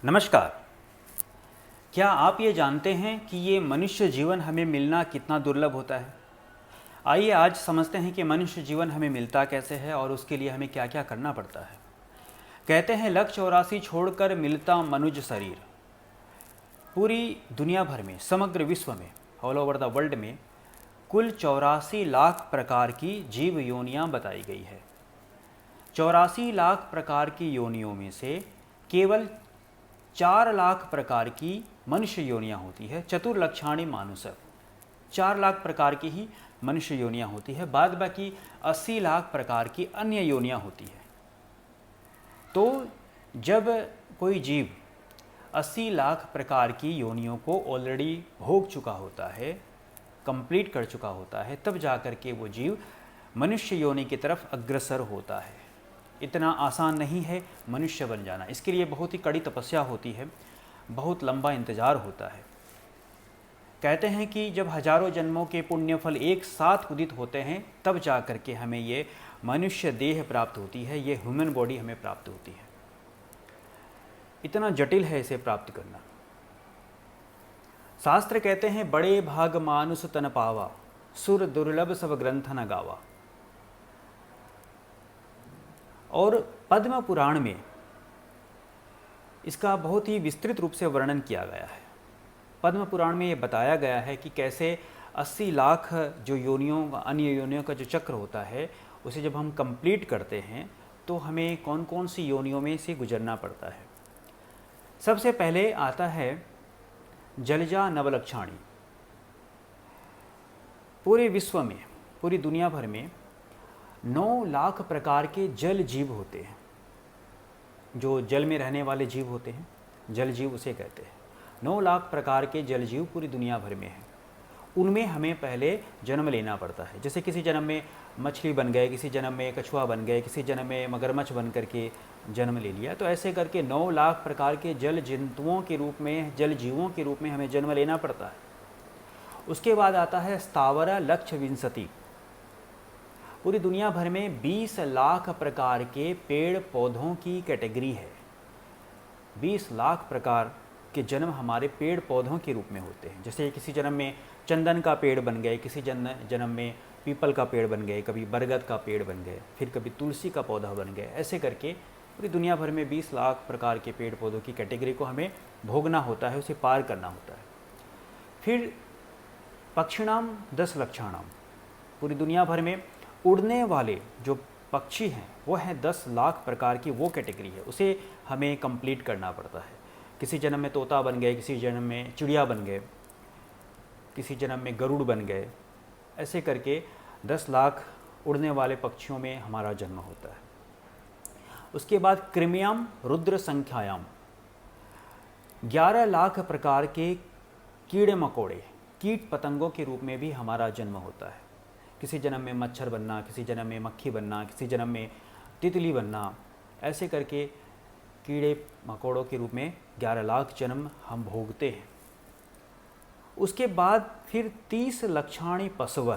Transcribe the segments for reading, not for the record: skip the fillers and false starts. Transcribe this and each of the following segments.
नमस्कार। क्या आप ये जानते हैं कि ये मनुष्य जीवन हमें मिलना कितना दुर्लभ होता है? आइए आज समझते हैं कि मनुष्य जीवन हमें मिलता कैसे है और उसके लिए हमें क्या क्या करना पड़ता है। कहते हैं लख 84 छोड़कर मिलता मनुज शरीर। पूरी दुनिया भर में, समग्र विश्व में, ऑल ओवर द वर्ल्ड में कुल 84 लाख प्रकार की जीव योनियाँ बताई गई है। 84 लाख प्रकार की योनियों में से केवल 4 लाख प्रकार की मनुष्य योनियाँ होती है। चतुर्लक्षाणी मानुषव 4 लाख प्रकार की ही मनुष्य योनियाँ होती है, बाद बाकी 80 लाख प्रकार की अन्य योनियाँ होती है। तो जब कोई जीव 80 लाख प्रकार की योनियों को ऑलरेडी भोग चुका होता है, कंप्लीट कर चुका होता है, तब जाकर के वो जीव मनुष्य योनि की तरफ अग्रसर होता है। इतना आसान नहीं है मनुष्य बन जाना, इसके लिए बहुत ही कड़ी तपस्या होती है, बहुत लंबा इंतज़ार होता है। कहते हैं कि जब हजारों जन्मों के पुण्य फल एक साथ उदित होते हैं तब जा कर के हमें ये मनुष्य देह प्राप्त होती है, ये ह्यूमन बॉडी हमें प्राप्त होती है। इतना जटिल है इसे प्राप्त करना। शास्त्र कहते हैं बड़े भाग मानुष तन पावा, सुर दुर्लभ सब ग्रंथ न गावा। और पद्म पुराण में इसका बहुत ही विस्तृत रूप से वर्णन किया गया है। पद्म पुराण में ये बताया गया है कि कैसे 80 लाख जो योनियों, अन्य योनियों का जो चक्र होता है, उसे जब हम कंप्लीट करते हैं तो हमें कौन कौन सी योनियों में से गुजरना पड़ता है। सबसे पहले आता है जलजा नवलक्षाणी। पूरे विश्व में, पूरी दुनिया भर में 9 लाख प्रकार के जल जीव होते हैं। जो जल में रहने वाले जीव होते हैं, जल जीव उसे कहते हैं। 9 लाख प्रकार के जल जीव पूरी दुनिया भर में हैं। उनमें हमें पहले जन्म लेना पड़ता है। जैसे किसी जन्म में मछली बन गए, किसी जन्म में कछुआ बन गए, किसी जन्म में मगरमच्छ बन करके जन्म ले लिया, तो ऐसे करके 9 लाख प्रकार के जल जंतुओं के रूप में, जल जीवों के रूप में हमें जन्म लेना पड़ता है। उसके बाद आता है स्थावर लक्ष्य विंशति। पूरी दुनिया भर में 20 लाख प्रकार के पेड़ पौधों की कैटेगरी है। 20 लाख प्रकार के जन्म हमारे पेड़ पौधों के रूप में होते हैं। जैसे किसी जन्म में चंदन का पेड़ बन गए, किसी जन्म में पीपल का पेड़ बन गए, कभी बरगद का पेड़ बन गए, फिर कभी तुलसी का पौधा बन गए। ऐसे करके पूरी दुनिया भर में 20 लाख प्रकार के पेड़ पौधों की कैटेगरी को हमें भोगना होता है, उसे पार करना होता है। फिर पक्षिणाम 10 लक्षाणाम। पूरी दुनिया भर में उड़ने वाले जो पक्षी हैं वो हैं 10 लाख प्रकार की, वो कैटेगरी है, उसे हमें कंप्लीट करना पड़ता है। किसी जन्म में तोता बन गए, किसी जन्म में चिड़िया बन गए, किसी जन्म में गरुड़ बन गए। ऐसे करके 10 लाख उड़ने वाले पक्षियों में हमारा जन्म होता है। उसके बाद कृम्याम रुद्र संख्यायाम 11 लाख प्रकार के कीड़े मकोड़े, कीट पतंगों के रूप में भी हमारा जन्म होता है। किसी जन्म में मच्छर बनना, किसी जन्म में मक्खी बनना, किसी जन्म में तितली बनना। ऐसे करके कीड़े मकोड़ों के रूप में 11 लाख जन्म हम भोगते हैं। उसके बाद फिर 30 लक्षाणी पशु।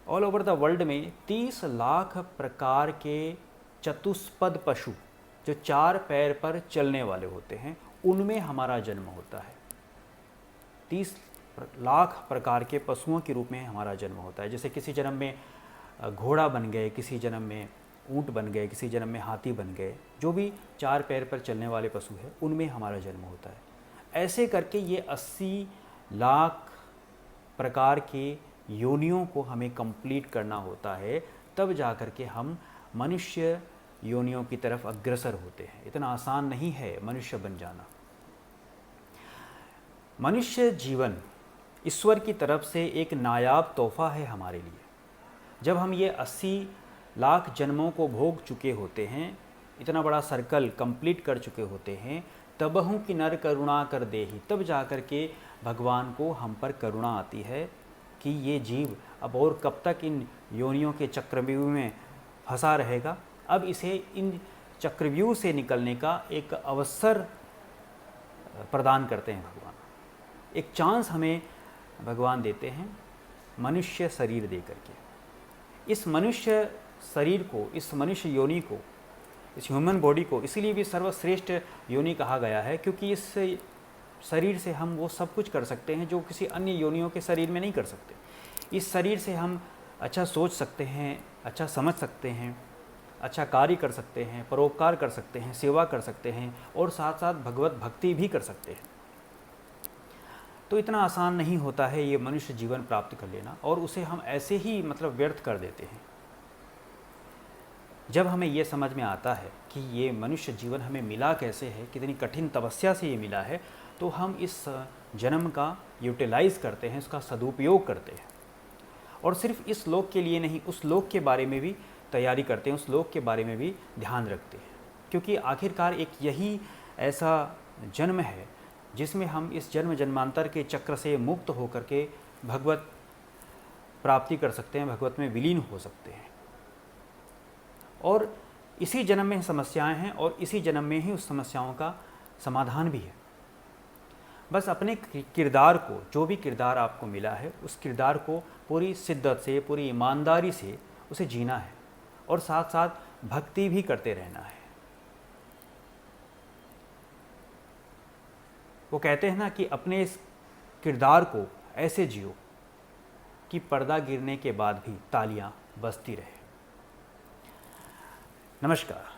ऑल ओवर द वर्ल्ड में 30 लाख प्रकार के चतुष्पद पशु, जो 4 पैर पर चलने वाले होते हैं, उनमें हमारा जन्म होता है। 30 लाख प्रकार के पशुओं के रूप में हमारा जन्म होता है। जैसे किसी जन्म में घोड़ा बन गए, किसी जन्म में ऊंट बन गए, किसी जन्म में हाथी बन गए। जो भी 4 पैर पर चलने वाले पशु हैं, उनमें हमारा जन्म होता है। ऐसे करके ये 80 लाख प्रकार के योनियों को हमें कंप्लीट करना होता है, तब जा कर के हम मनुष्य योनियों की तरफ अग्रसर होते हैं। इतना आसान नहीं है मनुष्य बन जाना। मनुष्य जीवन ईश्वर की तरफ से एक नायाब तोहफा है हमारे लिए। जब हम ये 80 लाख जन्मों को भोग चुके होते हैं, इतना बड़ा सर्कल कंप्लीट कर चुके होते हैं, तबहु की नर करुणा कर देही, तब जा कर के भगवान को हम पर करुणा आती है कि ये जीव अब और कब तक इन योनियों के चक्रव्यूह में फंसा रहेगा। अब इसे इन चक्रव्यूह से निकलने का एक अवसर प्रदान करते हैं भगवान। एक चांस हमें भगवान देते हैं मनुष्य शरीर दे करके। इस मनुष्य शरीर को, इस मनुष्य योनि को इस ह्यूमन बॉडी को इसीलिए भी सर्वश्रेष्ठ योनि कहा गया है, क्योंकि इस शरीर से हम वो सब कुछ कर सकते हैं जो किसी अन्य योनियों के शरीर में नहीं कर सकते। इस शरीर से हम अच्छा सोच सकते हैं, अच्छा समझ सकते हैं, अच्छा कार्य कर सकते हैं, परोपकार कर सकते हैं, सेवा कर सकते हैं और साथ साथ भगवत भक्ति भी कर सकते हैं। तो इतना आसान नहीं होता है ये मनुष्य जीवन प्राप्त कर लेना, और उसे हम ऐसे ही मतलब व्यर्थ कर देते हैं। जब हमें ये समझ में आता है कि ये मनुष्य जीवन हमें मिला कैसे है, कितनी कठिन तपस्या से ये मिला है, तो हम इस जन्म का यूटिलाइज़ करते हैं, उसका सदुपयोग करते हैं। और सिर्फ इस लोक के लिए नहीं, उस लोक के बारे में भी तैयारी करते हैं, उस लोक के बारे में भी ध्यान रखते हैं, क्योंकि आखिरकार एक यही ऐसा जन्म है जिसमें हम इस जन्म जन्मांतर के चक्र से मुक्त होकर के भगवत प्राप्ति कर सकते हैं, भगवत में विलीन हो सकते हैं। और इसी जन्म में समस्याएं हैं और इसी जन्म में ही उस समस्याओं का समाधान भी है। बस अपने किरदार को, जो भी किरदार आपको मिला है, उस किरदार को पूरी शिद्दत से, पूरी ईमानदारी से उसे जीना है और साथ साथ भक्ति भी करते रहना है। वो कहते हैं ना कि अपने इस किरदार को ऐसे जियो कि पर्दा गिरने के बाद भी तालियां बजती रहे। नमस्कार।